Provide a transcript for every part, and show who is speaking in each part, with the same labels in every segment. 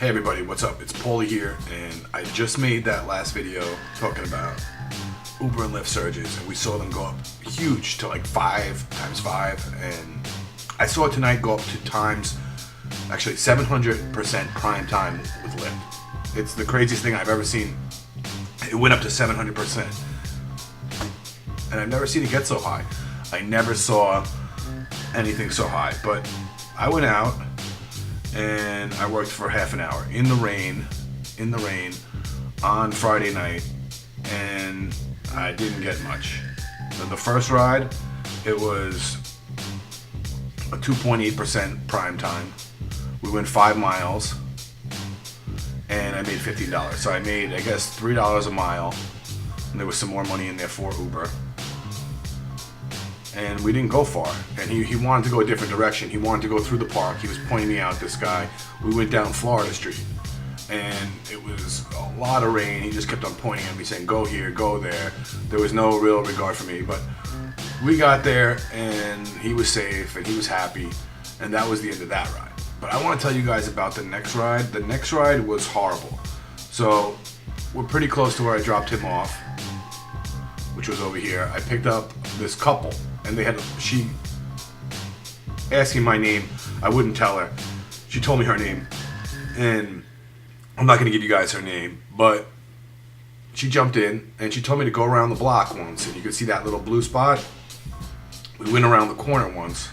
Speaker 1: Hey everybody, what's up? It's Paulie here, and I just made that last video talking about Uber and Lyft surges, and we saw them go up huge to like 5 times 5, and I saw it tonight go up to times, actually 700% prime time with Lyft. It's the craziest thing I've ever seen. It went up to 700%, and I've never seen it get so high. I never saw anything so high, but I went out and I worked for half an hour in the rain on Friday night, and I didn't get much. The first ride, it was a 2.8% prime time. We went 5 miles and I made $15. So I made, I guess, $3 a mile, and there was some more money in there for Uber. And we didn't go far, and he wanted to go a different direction. He wanted to go through the park. He was pointing me out, this guy. We went down Florida Street, and it was a lot of rain. He just kept on pointing at me saying, go here, go there. There was no real regard for me, but we got there, and he was safe, and he was happy, and that was the end of that ride. But I want to tell you guys about the next ride. The next ride was horrible. So we're pretty close to where I dropped him off, which was over here. I picked up this couple, and she asked me my name. I wouldn't tell her. She told me her name, and I'm not going to give you guys her name, but she jumped in, and she told me to go around the block once, and you could see that little blue spot. We went around the corner once.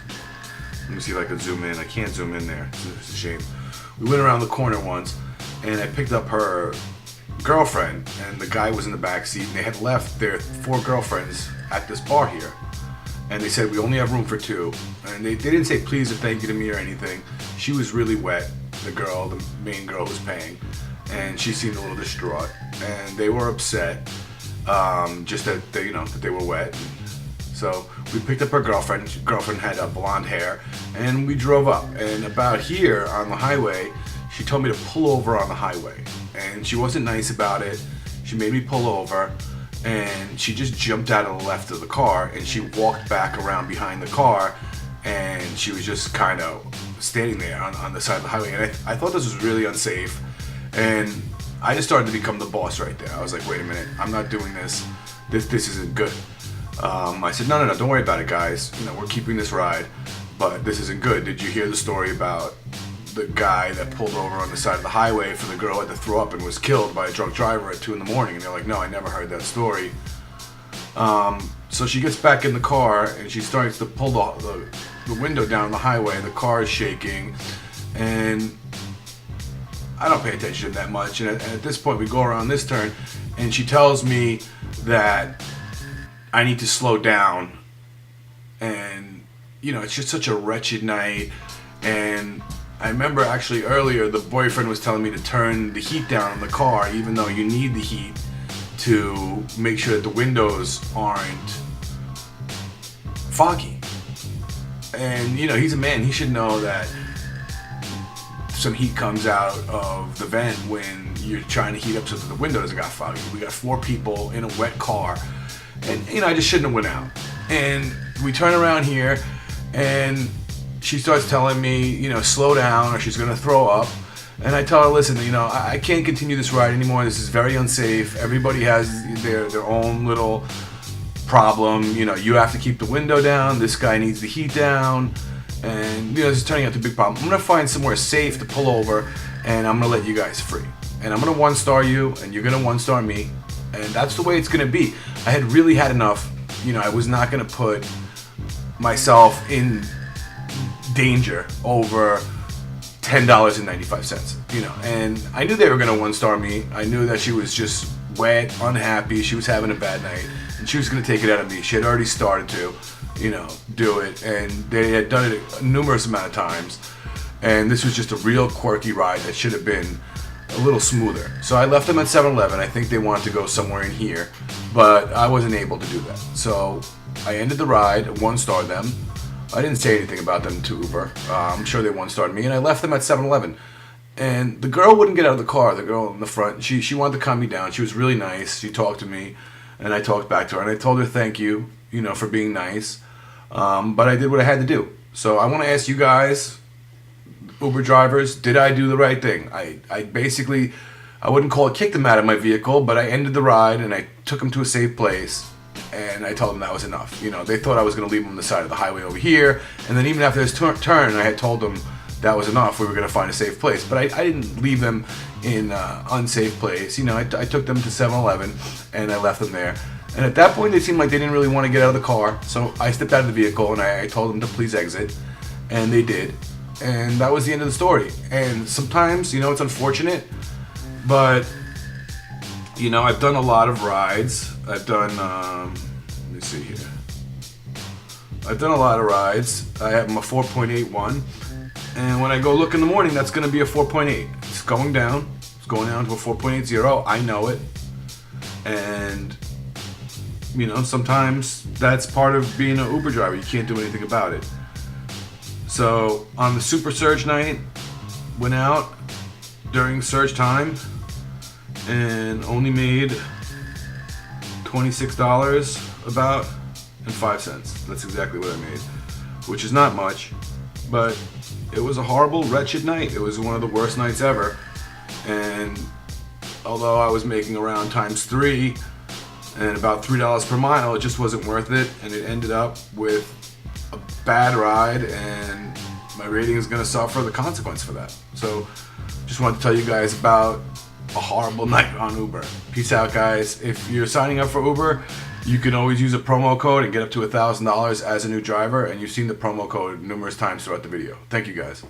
Speaker 1: Let me see if I can zoom in. I can't zoom in there. It's a shame. We went around the corner once, and I picked up her girlfriend, and the guy was in the back seat, and they had left their 4 girlfriends at this bar here. And they said, we only have room for 2. And they didn't say please or thank you to me or anything. She was really wet, the main girl who was paying. And she seemed a little distraught. And they were upset, just that that they were wet. So we picked up her girlfriend. Her girlfriend had blonde hair. And we drove up. And about here on the highway, she told me to pull over on the highway. And she wasn't nice about it. She made me pull over. And she just jumped out of the left of the car, and she walked back around behind the car, and she was just kind of standing there on the side of the highway. And I thought this was really unsafe, and I just started to become the boss right there. I was like, wait a minute, I'm not doing this. This isn't good. I said, no, don't worry about it, guys. We're keeping this ride, but this isn't good. Did you hear the story about the guy that pulled over on the side of the highway for the girl who had to throw up and was killed by a drunk driver at 2 in the morning? And they're like, no, I never heard that story. So she gets back in the car, and she starts to pull the window down the highway. The car is shaking, and I don't pay attention to that much. And at this point, we go around this turn, and she tells me that I need to slow down. And, it's just such a wretched night. And I remember actually earlier the boyfriend was telling me to turn the heat down in the car, even though you need the heat to make sure that the windows aren't foggy. And he's a man, he should know that some heat comes out of the vent when you're trying to heat up so that the window doesn't got foggy. We got 4 people in a wet car, and I just shouldn't have went out. And we turn around here, and she starts telling me, slow down or she's going to throw up. And I tell her, listen, I can't continue this ride anymore. This is very unsafe. Everybody has their own little problem. You have to keep the window down. This guy needs the heat down. And, this is turning out to be a big problem. I'm going to find somewhere safe to pull over, and I'm going to let you guys free. And I'm going to 1-star you, and you're going to 1-star me. And that's the way it's going to be. I had really had enough. I was not going to put myself in danger over $10.95, and I knew they were gonna 1-star me. I knew that she was just wet, unhappy, she was having a bad night, and she was gonna take it out of me. She had already started to, do it, and they had done it a numerous amount of times, and this was just a real quirky ride that should have been a little smoother. So I left them at 7-Eleven. I think they wanted to go somewhere in here, but I wasn't able to do that. So I ended the ride, 1-starred them. I didn't say anything about them to Uber. I'm sure they 1-starred me, and I left them at 7-Eleven. And the girl wouldn't get out of the car, the girl in the front. She wanted to calm me down. She was really nice. She talked to me, and I talked back to her. And I told her thank you, for being nice. But I did what I had to do. So I want to ask you guys, Uber drivers, did I do the right thing? I basically, I wouldn't call it kick them out of my vehicle, but I ended the ride and I took them to a safe place. And I told them that was enough. You know, they thought I was going to leave them on the side of the highway over here. And then even after this turn, I had told them that was enough. We were going to find a safe place. But I didn't leave them in an unsafe place. You know, I took them to 7-Eleven and I left them there. And at that point, they seemed like they didn't really want to get out of the car. So I stepped out of the vehicle and I told them to please exit. And they did. And that was the end of the story. And sometimes, you know, it's unfortunate. But, you know, I've done a lot of rides. I've done, let me see here. I've done a lot of rides. I have a 4.81. And when I go look in the morning, that's going to be a 4.8. It's going down. It's going down to a 4.80. I know it. And, you know, sometimes that's part of being an Uber driver. You can't do anything about it. So on the Super Surge night, went out during surge time and only made $26 about and 5 cents. That's exactly what I made, which is not much, but it was a horrible, wretched night. It was one of the worst nights ever. And although I was making around ×3 and about $3 per mile, it just wasn't worth it. And it ended up with a bad ride, and my rating is going to suffer the consequence for that. So just wanted to tell you guys about a horrible night on Uber. Peace out, guys. If you're signing up for Uber, you can always use a promo code and get up to $1,000 as a new driver, and you've seen the promo code numerous times throughout the video. Thank you, guys.